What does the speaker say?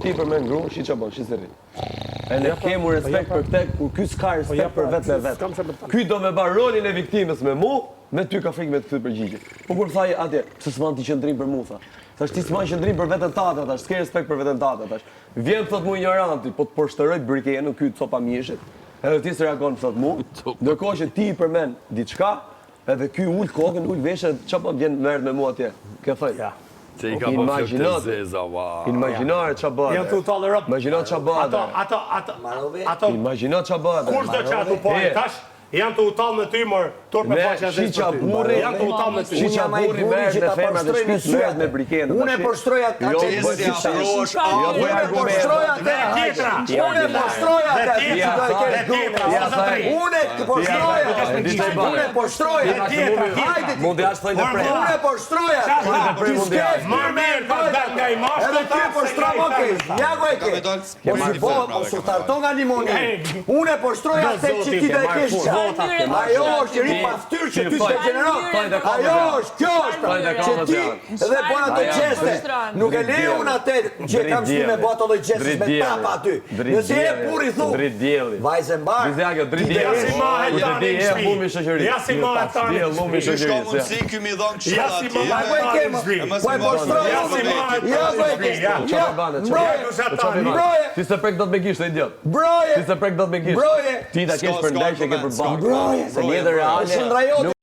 ti për me ngru, shi që bon, shi se rri. E ne kemu respekt për këte, kur ky s'ka respekt për vetë me vetë. Ky do me bar rolin e viktimës me mu, me ty ka frikë me të këtë përgjigje. Po kur thaj atje, pse s'man ti qëndrim për mu, tha. Thash ti s'man qëndrim për veten tate, thash, s'ke respekt për veten tate, thash. Vjen thot mu ignoranti, po të poshtëroj brikenu ky copa mishit. Edhe ti se reagon thot mu, ndërkohë që ti i përmend diçka, edhe ky ul kokën, ul veshën, çfarë po vjen merret me mua atje. Kë thoj? Ja. Se i ka po flok të zeza, wow. Imagjinore ç'a bëhet. Janë të talë rëpë. Imagjino ç'a bëhet. Ato, Imagjino ç'a bëhet. kur do që atu pojë tash, janë të utalë me ty, mor, turp me faqja zesë Shiqa për ty. burri, Janë të utalë me ty. Shiqa burri merret me femrat e shtëpisë, merret me brikenë. Unë e poshtroj atë. Jo, Unë bëj e argument. poshtroj atë. Unë e poshtroj atë. Unë e poshtroj atë. Unë e poshtroj atë. Mundi as thënë të prej. Unë e poshtroj atë. Marmer, nga i mashtë Edhe ty poshtroj më ke. Ja ku e ke. Po su tarto nga limoni. Unë e poshtroj atë që ti do e kesh. Ajo është ri pa fytyrë që ty s'e gjeneron. Ajo është, kjo është. Që ti edhe bën ato gjeste. Nuk e lejo unë atë që kam shtu me bota lloj gjeste me papa aty. Nëse e burri thu. Drit dielli. Vajzë mbar. Dizja drit dielli. Ja si mahet tani në shtëpi. Lumi shoqëri. Ja si mahet tani. Lumi Shka shoqëri. mundësi ky mi dhon kështu Ja si atje. mahet Po e tani kem. në shtëpi. Po e poshtroj. Ja si mahet Ja tani ku në e ke. shtëpi. Ja. Çfarë bane? Broje. Ti se prek dot me gisht, idiot. Broje. Ti se prek dot me gisht. Broje. Ti ta kesh për ndaj që ke për bak. Broje. Se jetër reale. Është ndra jote